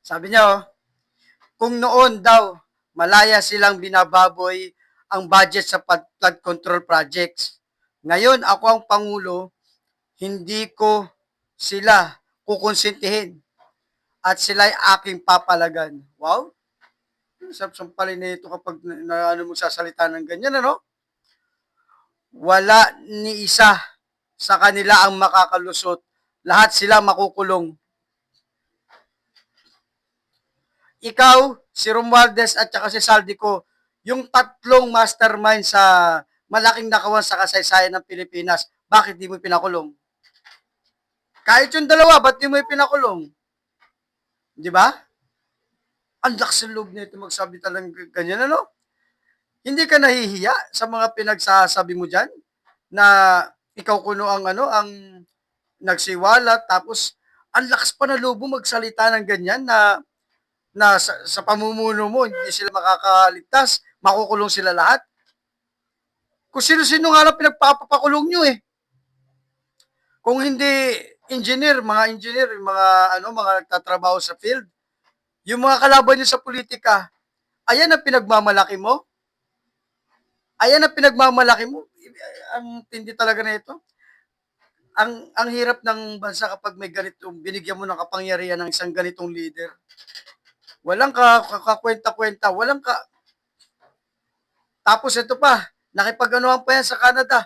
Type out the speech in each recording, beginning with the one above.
Sabi niya, oh, kung noon daw, malaya silang binababoy ang budget sa flood control projects. Ngayon, ako ang Pangulo, hindi ko sila kukonsintihin at sila'y aking papalagan. Wow! Sarap sampalin na ito kapag ano mo sasalita ng ganyan, ano? Wala ni isa sa kanila ang makakalusot. Lahat sila makukulong. Ikaw, si Romualdez at saka si Saldico, yung tatlong mastermind sa malaking nakawan sa kasaysayan ng Pilipinas, bakit di mo pinakulong? Kahit yung dalawa, ba't di mo pinakulong? Di ba? Ang lakas ng loob nito magsabi talagang ganyan, ano? Hindi ka nahihiya sa mga pinagsasabi mo dyan na ikaw kuno ang ano, ang nagsiwalat, tapos ang lakas pa na loob mo magsalita ng ganyan na sa pamumuno mo hindi sila makakaligtas, makukulong sila lahat. Kung sino-sino nga lang pinagpapakulong nyo eh. Kung hindi engineer, mga ano, mga nagtatrabaho sa field, yung mga kalaban nyo sa politika, ayan ang pinagmamalaki mo. Ayan ang pinagmamalaki mo. Ang tindi talaga na ito. Ang hirap ng bansa kapag may ganitong binigyan mo ng kapangyarihan ng isang ganitong leader. Walang kakwenta-kwenta, walang ka. Tapos ito pa, nakipag-anuhan pa yan sa Canada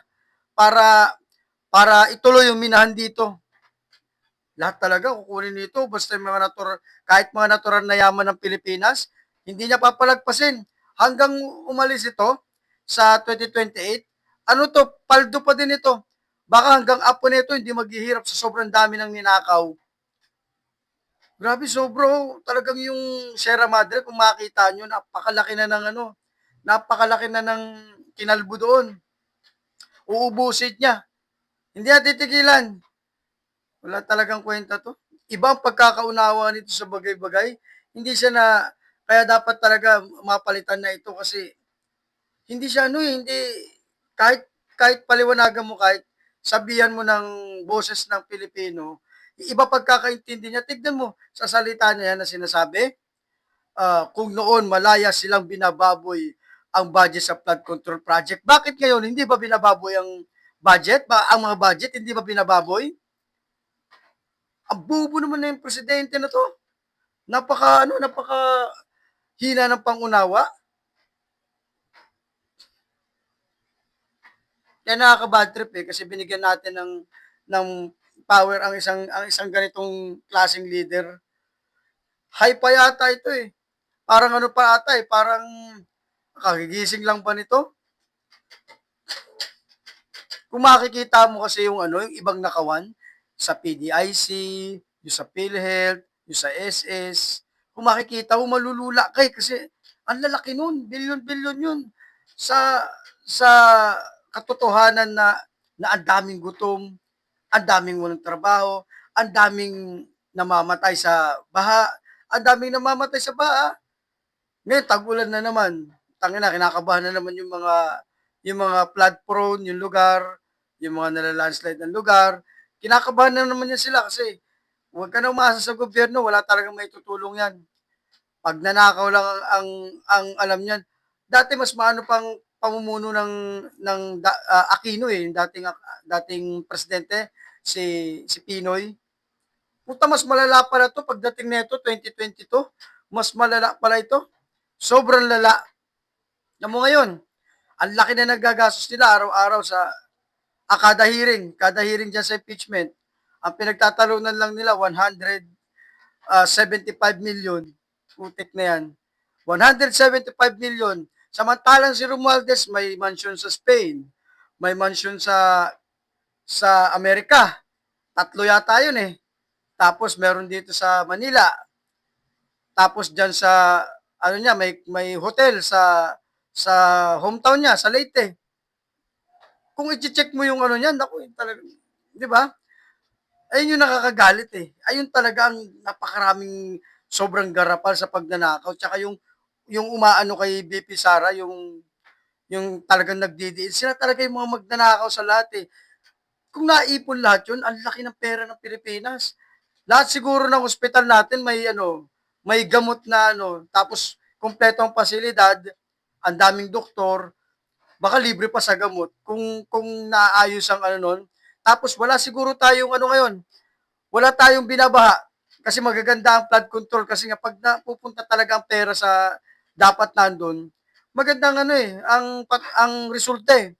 para ituloy yung minahan dito. Lahat talaga kukunin nito basta yung mga natural, kahit mga natural na yaman ng Pilipinas, hindi niya papalagpasin hanggang umalis ito sa 2028. Ano to, paldo pa din ito. Baka hanggang apo nito hindi maghihirap sa sobrang dami ng ninakaw. Grabe, sobro. Talagang yung Sierra Madre, kung makita nyo, napakalaki na ng ano, napakalaki na ng kinalbo doon. Uubusin niya. Hindi na titigilan. Wala talagang kwenta to. Iba ang pagkakaunawa nito sa bagay-bagay. Hindi siya na, kaya dapat talaga mapalitan na ito kasi hindi siya ano eh, hindi, kahit paliwanagan mo, kahit sabihan mo ng boses ng Pilipino, iba pagkakaintindi niya. Tignan mo sa salita niya na sinasabi, kung noon malaya silang binababoy ang budget sa flood control project. Bakit ngayon hindi ba binababoy ang budget? Ang mga budget hindi ba binababoy? Ang bobo naman na yung presidente na to. Napaka hina ng pangunawa. Kaya nakaka-bad trip eh kasi binigyan natin ng power ang isang ganitong klaseng leader. High pa yata ito eh. Parang ano pa ata eh, parang kagigising lang ba nito? Kung makikita mo kasi yung ano, yung ibang nakawan sa PDIC, yung sa PhilHealth, yung sa SS, kung makikita mo malulula kay kasi ang lalaki nun, bilyon-bilyon yun sa katotohanan na ang daming gutom, ang daming walang trabaho, ang daming namamatay sa baha, ang daming namamatay sa baha. Ngayon, tag-ulan na naman. Tangina, kinakabahan na naman yung mga flood prone, yung lugar, yung mga nalalandslide ng lugar. Kinakabahan na naman yan sila kasi huwag ka na umasa sa gobyerno, wala talagang may tutulong yan. Pag nanakaw lang ang alam niyan. Dati mas maano pang pamumuno ng Aquino eh, yung dating presidente si Pinoy. Puta, mas malala pala to pagdating nito 2022. Mas malala pala ito. Sobrang lala. Alam mo ngayon, ang laki na nagagastos nila araw-araw sa kada hearing dyan sa impeachment. Ang pinagtatalunan lang nila 175 million. Putik na yan. 175 million. Samantalang si Romualdez may mansion sa Spain, may mansion sa Amerika. Tatlo yata yun eh. Tapos meron dito sa Manila. Tapos diyan sa ano niya, may hotel sa hometown niya, sa Leyte. Kung i-check mo yung ano niyan, naku, talaga, 'di ba? Ayun yung nakakagalit eh. Ayun talaga ang napakaraming sobrang garapal sa pagnanakaw. Tsaka yung umaano kay BP Sara, yung talagang nagdidiin. Sila talaga yung mga magnanakaw sa lahat eh. Kung naipon lahat yun, ang laki ng pera ng Pilipinas. Lahat siguro ng ospital natin may ano, may gamot na ano, tapos kumpleto ang pasilidad, ang daming doktor, baka libre pa sa gamot kung naayos ang ano nun. Tapos wala siguro tayong ano ngayon, wala tayong binabaha kasi magaganda ang flood control kasi nga pag napupunta talaga ang pera sa dapat nandun, magandang ano eh, ang resulta eh.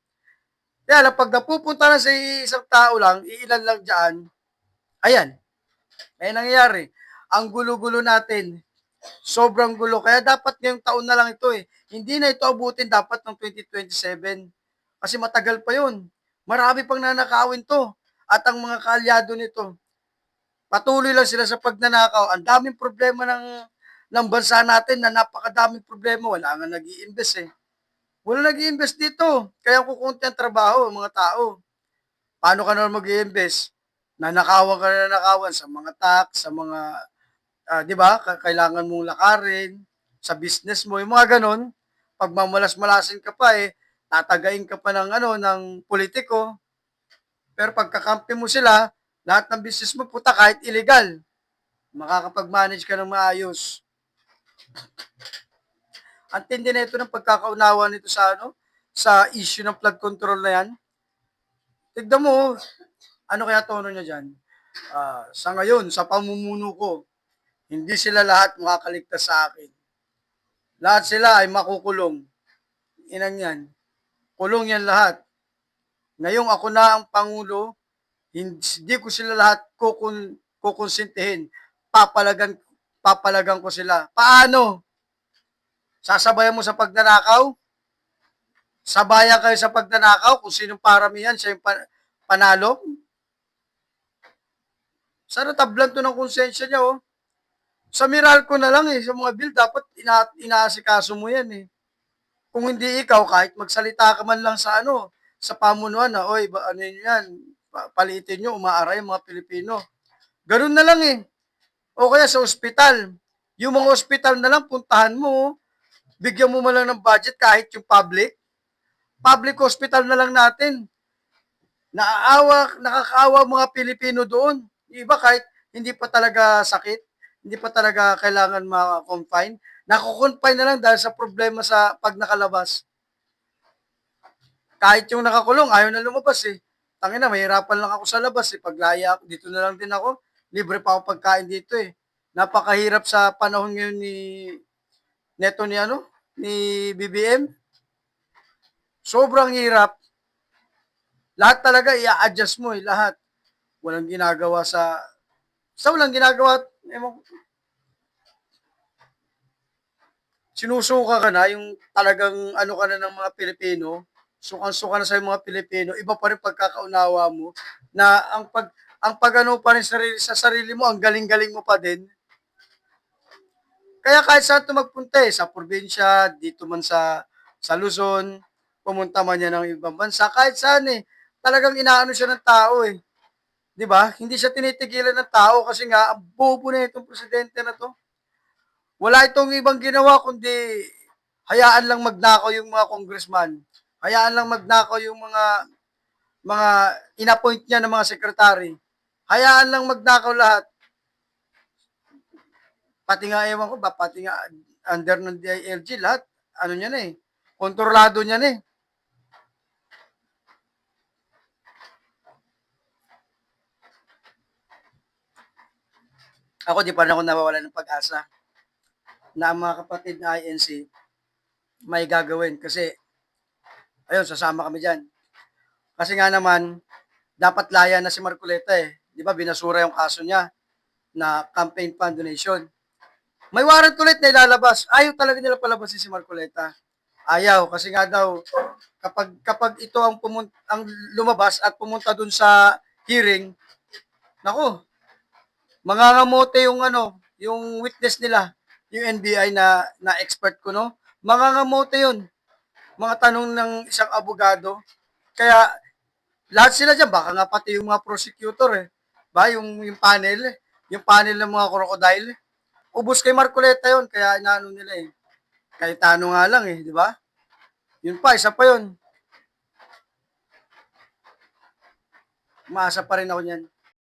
Kaya lang pag napupunta na sa isang tao lang, iilan lang diyan, ayan, ay nangyayari. Ang gulo-gulo natin, sobrang gulo. Kaya dapat ngayong taon na lang ito eh. Hindi na ito abutin dapat ng 2027. Kasi matagal pa yun. Marami pang nanakawin to. At ang mga kaalyado nito, patuloy lang sila sa pagnanakaw. Ang daming problema ng bansa natin na napakadaming problema. Wala nga nag-i-invest eh. Wala nag-i-invest dito. Kaya kukunti ang trabaho, mga tao. Paano ka naman mag-i-invest? Nanakawan ka na nanakawan sa mga tax, sa mga 'di ba, kailangan mong lakarin sa business mo, yung mga gano'n. Pagmamalas-malasin ka pa, eh, tatagain ka pa ng ano, ng politiko. Pero pagkakampi mo sila, lahat ng business mo puta kahit illegal, makakapag-manage ka ng maayos. Ang tindi nito ng pagkakaunawa nito sa ano, sa issue ng flood control na 'yan. Tignan mo, ano kaya tono niya diyan? Sa ngayon, sa pamumuno ko, hindi sila lahat makakaligtas sa akin. Lahat sila ay makukulong. Inang yan. Kulong yan lahat. Ngayong ako na ang Pangulo, hindi ko sila lahat kukonsintihin. Papalagan ko sila. Paano? Sasabayan mo sa pagnanakaw? Sabayan kayo sa pagnanakaw kung sinong paramihan, siya yung panalo? Sana tablan to ng konsensya niya, oh. Sa Meralco na lang eh, sa mga bill, dapat inaasikaso mo yan eh. Kung hindi ikaw, kahit magsalita ka man lang sa ano, sa pamunuan na, oy, ano yun yan, palitin nyo, umaaray yung mga Pilipino. Ganun na lang eh. O kaya sa ospital, yung mga ospital na lang, puntahan mo, bigyan mo man lang ng budget kahit yung public hospital na lang natin. Nakakaawa mga Pilipino doon. Yung iba kahit hindi pa talaga sakit, hindi pa talaga kailangan ma-confine, nako-confine na lang dahil sa problema sa pag nakalabas. Kahit yung nakakulong, ayaw na lumabas eh. Tangina, mahirapan lang ako sa labas eh. Paglaya ako, dito na lang din ako. Libre pa ako pagkain dito eh. Napakahirap sa panahon ngayon neto ni ano, ni BBM. Sobrang hirap. Lahat talaga i-adjust mo eh, lahat. Walang ginagawa walang ginagawa, sinusuka ka na, yung talagang ano ka na ng mga Pilipino, sukang-suka na sa mga Pilipino, iba pa rin pagkakaunawa mo, na ang pag-ano pa rin sa sarili mo, ang galing-galing mo pa din. Kaya kahit saan ito magpunta eh, sa probinsya, dito man sa Luzon, pumunta man yan ng ibang bansa, kahit saan eh, talagang inaano siya ng tao eh. 'Di ba? Hindi siya tinitigilan ng tao kasi nga ang bobo na itong presidente na 'to. Wala itong ibang ginawa kundi hayaan lang magnakaw yung mga congressman. Hayaan lang magnakaw yung mga inappoint niya ng mga sekretary. Hayaan lang magnakaw lahat. Pati nga ewan ko ba, pati nga under ng DILG lahat, ano niya na eh, kontrolado niya na eh. Ako di pa rin ako nawawalan ng pag-asa na ang mga kapatid na INC may gagawin kasi ayun, sasama kami dyan. Kasi nga naman, dapat laya na si Marcoleta eh. Di ba, binasura yung kaso niya na campaign fund donation. May warrant ulit na ilalabas. Ayaw talaga nila palabasin si Marcoleta. Ayaw, kasi nga daw, kapag ito ang lumabas at pumunta dun sa hearing, nako, mangangamote yung ano, yung witness nila, yung NBI na expert ko, no? Mangangamote yun. Mga tanong ng isang abogado. Kaya lahat sila dyan, baka nga pati yung mga prosecutor eh. Ba, yung panel ng mga crocodile. Ubus kay Marcoleta yun, kaya inaano nila eh. Kahit ano nga lang eh, di ba? Yun pa, isa pa yun. Umaasa pa rin ako niyan.